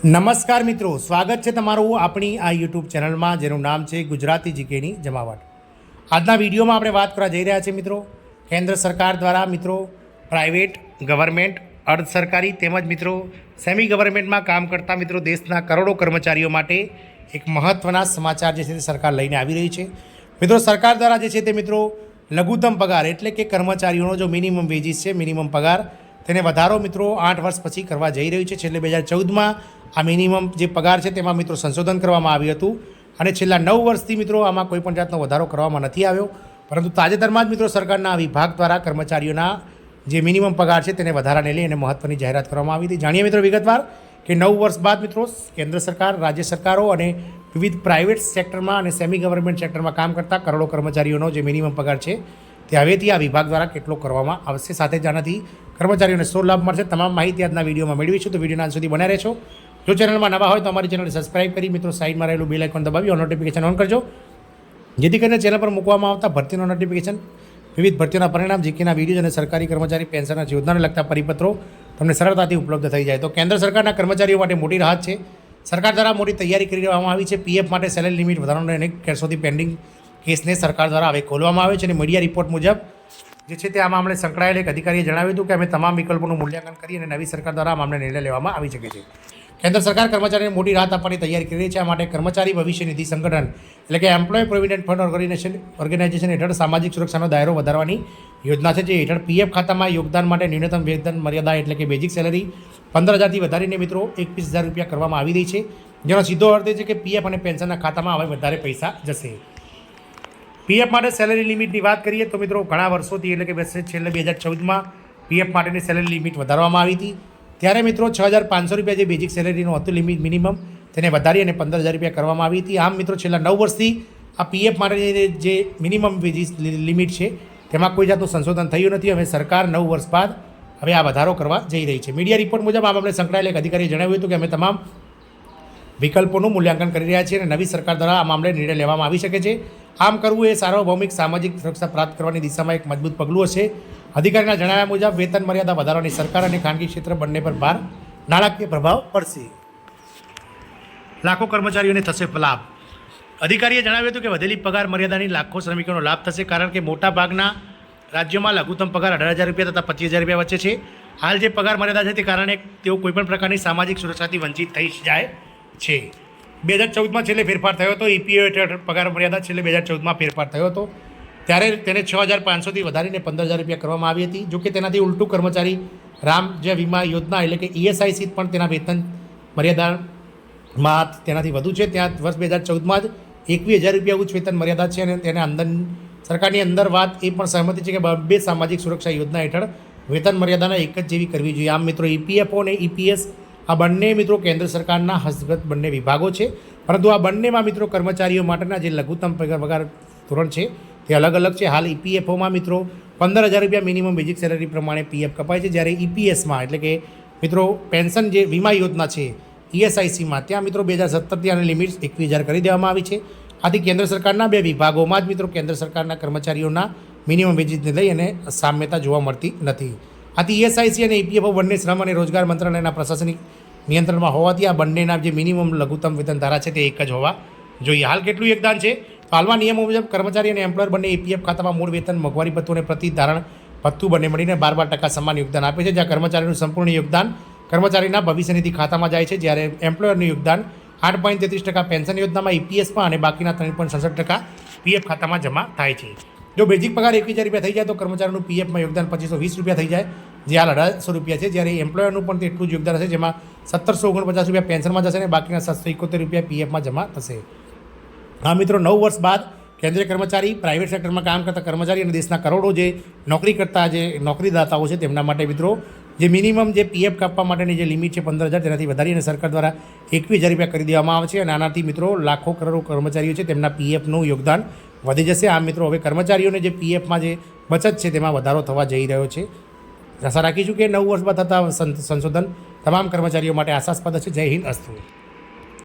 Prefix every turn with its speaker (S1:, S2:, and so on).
S1: નમસ્કાર મિત્રો, સ્વાગત છે તમારું આપણી આ યુટ્યુબ ચેનલમાં જેનું નામ છે ગુજરાતી જીકેની જમાવટ. આજના વિડીયોમાં આપણે વાત કરવા જઈ રહ્યા છીએ મિત્રો, કેન્દ્ર સરકાર દ્વારા મિત્રો પ્રાઇવેટ, ગવર્મેન્ટ, અર્ધ સરકારી તેમજ મિત્રો સેમી ગવર્મેન્ટમાં કામ કરતા મિત્રો દેશના કરોડો કર્મચારીઓ માટે એક મહત્ત્વના સમાચાર જે છે તે સરકાર લઈને આવી રહી છે. મિત્રો સરકાર દ્વારા જે છે તે મિત્રો લઘુત્તમ પગાર એટલે કે કર્મચારીઓનો જો મિનિમમ વેજીસ છે, મિનિમમ પગાર તેને વધારો મિત્રો 8 વર્ષ પછી કરવા જઈ રહ્યું છે. છેલ્લે 2014માં આ મિનિમમ જે પગાર છે તેમાં મિત્રો સંશોધન કરવામાં આવ્યું હતું અને છેલ્લા 9 વર્ષથી મિત્રો આમાં કોઈપણ જાતનો વધારો કરવામાં નથી આવ્યો, પરંતુ તાજેતરમાં જ મિત્રો સરકારના આ વિભાગ દ્વારા કર્મચારીઓના જે મિનિમમ પગાર છે તેને વધારાને લઈ અને મહત્ત્વની જાહેરાત કરવામાં આવી હતી. જાણીએ મિત્રો વિગતવાર કે 9 વર્ષ બાદ મિત્રો કેન્દ્ર સરકાર, રાજ્ય સરકારો અને વિવિધ પ્રાઇવેટ સેક્ટરમાં અને સેમી ગવર્મેન્ટ સેક્ટરમાં કામ કરતા કરોડો કર્મચારીઓનો જે મિનિમમ પગાર છે તે હવેથી આ વિભાગ દ્વારા કેટલો કરવામાં આવશે, સાથે જ આનાથી કર્મચારીઓને શું લાભ મળશે, તમામ માહિતી આજના વિડીયોમાં મેળવીશું. તો વિડીયોના અંત સુધી બનાવી રહેશો. જો ચેનલમાં નવા હોય તો અમારી ચેનલને સબસ્ક્રાઇબ કરી મિત્રો સાઇડમાં રહેલું બેલ આઇકોન દબાવી નોટિફિકેશન ઓન કરજો, જેથી કરીને ચેનલ પર મૂકવામાં આવતા ભરતીનો નોટિફિકેશન, વિવિધ ભરતીઓના પરિણામ, જીકેના વિડીયો અને સરકારી કર્મચારી પેન્શનના યોજનાને લગતા પરિપત્રો તમને સરળતાથી ઉપલબ્ધ થઈ જાય. તો કેન્દ્ર સરકારના કર્મચારીઓ માટે મોટી રાહત છે. સરકાર દ્વારા મોટી તૈયારી કરી દેવામાં આવી છે. પીએફ માટે સેલેરી લિમિટ વધારવાનો અનેક વર્ષોથી પેન્ડિંગ કેસને સરકાર દ્વારા હવે ખોલવામાં આવે છે અને મીડિયા રિપોર્ટ મુજબ જે છે તે આ મામલે સંકળાયેલા એક અધિકારીએ જણાવ્યું હતું કે અમે તમામ વિકલ્પોનું મૂલ્યાંકન કરી અને નવી સરકાર દ્વારા આ મામલે નિર્ણય લેવામાં આવી શકે છે. કેન્દ્ર સરકાર કર્મચારીને મોટી રાહત આપવાની તૈયારી કરી રહી છે. આ માટે કર્મચારી ભવિષ્ય નિધિ સંગઠન એટલે કે એમ્પ્લોય પ્રોવિડન્ટ ફંડ ઓર્ગેનાઇઝેશન હેઠળ સામાજિક સુરક્ષાનો દાયરો વધારવાની યોજના છે, જે હેઠળ પીએફ ખાતામાં યોગદાન માટે ન્યૂનતમ વેતન મર્યાદા એટલે કે બેઝિક સેલરી 15,000થી વધારીને મિત્રો 21,000 રૂપિયા કરવામાં આવી રહી છે, જેનો સીધો અર્થ એ છે કે પીએફ અને પેન્શનના ખાતામાં હવે વધારે પૈસા જશે. પીએફ માટે સેલરી લિમિટની વાત કરીએ તો મિત્રો ઘણા વર્ષોથી એટલે કે છેલ્લે 2014માં પીએફ માટેની સેલરી લિમિટ વધારવામાં આવી હતી. ત્યારે મિત્રો 6,500 રૂપિયા જે બેઝિક સેલેરીનું હતું લિમિટ મિનિમમ, તેને વધારી અને 15,000 રૂપિયા કરવામાં આવી હતી. આમ મિત્રો છેલ્લા 9 વર્ષથી આ પીએફ માટેની જે મિનિમમ વેજીસ લિમિટ છે તેમાં કોઈ જાતનું સંશોધન થયું નથી. હવે સરકાર 9 વર્ષ બાદ હવે આ વધારો કરવા જઈ રહી છે. મીડિયા રિપોર્ટ મુજબ આ મામલે સંકળાયેલા એક અધિકારીએ જણાવ્યું હતું કે અમે તમામ વિકલ્પોનું મૂલ્યાંકન કરી રહ્યા છીએ અને નવી સરકાર દ્વારા આ મામલે નિર્ણય લેવામાં આવી શકે છે. આમ કરવું એ સાર્વભૌમિક સામાજિક સુરક્ષા પ્રાપ્ત કરવાની દિશામાં એક મજબૂત પગલું હશે. અધિકારીના જણાવ્યા મુજબ વેતન મર્યાદા વધારવાની સરકાર અને ખાનગી ક્ષેત્ર બંને પર ભાર નાણાકીય પ્રભાવ પડશે. લાખો કર્મચારીઓને થશે લાભ. અધિકારીએ જણાવ્યું હતું કે વધેલી પગાર મર્યાદાની લાખો શ્રમિકોનો લાભ થશે, કારણ કે મોટાભાગના રાજ્યોમાં લઘુત્તમ પગાર 18,000 રૂપિયા તથા 25,000 રૂપિયા વચ્ચે છે. હાલ જે પગાર મર્યાદા છે તે કારણે તેઓ કોઈપણ પ્રકારની સામાજિક સુરક્ષાથી વંચિત થઈ જાય છે. 2014માં છેલ્લે ફેરફાર થયો હતો. ઈપીઓ હેઠળ પગાર મર્યાદા છેલ્લે 2014માં ફેરફાર થયો હતો, ત્યારે તેને 6,500થી વધારીને 15,000 રૂપિયા કરવામાં આવી હતી. જોકે તેનાથી ઉલટું કર્મચારી જે વીમા યોજના એટલે કે ઈએસઆઈસી પણ તેના વેતન મર્યાદામાં તેનાથી વધુ છે. ત્યાં વર્ષ 2014માં જ 21,000 રૂપિયા ઉચ્ચ વેતન મર્યાદા છે અને તેને અંદર સરકારની અંદર વાત એ પણ સહમતિ છે કે બે સામાજિક સુરક્ષા યોજના હેઠળ વેતન મર્યાદાના એક જ જેવી કરવી જોઈએ. આમ મિત્રો ઈપીએફઓ અને ઈપીએસ આ બંને મિત્રો કેન્દ્ર સરકારના હસ્તગત બંને વિભાગો છે, પરંતુ આ બંનેમાં મિત્રો કર્મચારીઓ માટેના જે લઘુત્તમ પગાર ધોરણ છે તે અલગ અલગ છે. હાલ ઈપીએફઓમાં મિત્રો 15,000 રૂપિયા મિનિમમ બેઝિક સેલરી પ્રમાણે પીએફ કપાય છે, જ્યારે ઈપીએસમાં એટલે કે મિત્રો પેન્શન જે વીમા યોજના છે ઈએસઆઈસીમાં ત્યાં મિત્રો 2017થી આની લિમિટ 21,000 કરી દેવામાં આવી છે. આથી કેન્દ્ર સરકારના બે વિભાગોમાં જ મિત્રો કેન્દ્ર સરકારના કર્મચારીઓના મિનિમમ વેજીસને લઈ અને સામ્યતા જોવા મળતી નથી. આથી ઈએસઆઈસી અને ઈપીએફઓ બંને શ્રમ અને રોજગાર મંત્રાલયના પ્રશાસનિક નિયંત્રણમાં હોવાથી આ બંનેના જે મિનિમમ લઘુત્તમ વેતન ધારા છે તે એક જ હોવા જોઈએ. હાલ કેટલું યોગદાન છે તો હાલમાં નિયમો મુજબ કર્મચારી અને એમ્પ્લોયર બંને ઈપીએફ ખાતામાં મૂળ વેતન, મોંઘવારી ભથ્થું અને પ્રતિ ધારણ ભથ્થું બંને મળીને 12% સમાન યોગદાન આપે છે, જ્યાં કર્મચારીનું સંપૂર્ણ યોગદાન કર્મચારીના ભવિષ્ય નિધિ ખાતામાં જાય છે, જ્યારે એમ્પ્લોયરનું યોગદાન 8.33% પેન્શન યોજનામાં, ઈપીએસમાં અને બાકીના 3.67% પીએફ ખાતામાં જમા થાય છે. જો બેઝિક પગાર 21,000 રૂપિયા થઈ જાય તો કર્મચારીનું પીએફમાં યોગદાન 2,520 રૂપિયા થઈ જાય, જે હાલ 1,800 રૂપિયા છે, જ્યારે એમ્પ્લોયરનું પણ એટલું જ યોગદાન હશે, જેમાં 1,749 રૂપિયા પેન્શનમાં જશે અને બાકીના 771 રૂપિયા પીએફમાં જમા થશે. આ મિત્રો 9 વર્ષ બાદ કેન્દ્રીય કર્મચારી, પ્રાઇવેટ સેક્ટરમાં કામ કરતા કર્મચારી અને દેશના કરોડો જે નોકરી કરતા જે નોકરીદાતાઓ છે તેમના માટે મિત્રો જે મિનિમમ જે પીએફ કાપવા માટેની જે લિમિટ છે 15,000, તેનાથી વધારી અને સરકાર દ્વારા 21,000 રૂપિયા કરી દેવામાં આવે છે અને આનાથી મિત્રો લાખો કરોડો કર્મચારીઓ છે તેમના પીએફનું યોગદાન વધી જશે. આમ મિત્રો હવે કર્મચારીઓને જે પીએફમાં જે બચત છે તેમાં વધારો થવા જઈ રહ્યો છે. આશા રાખીશું કે 9 વર્ષ બાદ થતા સંશોધન તમામ કર્મચારીઓ માટે આશાસ્પદ છે. જય હિન્દ, અસ્તુ.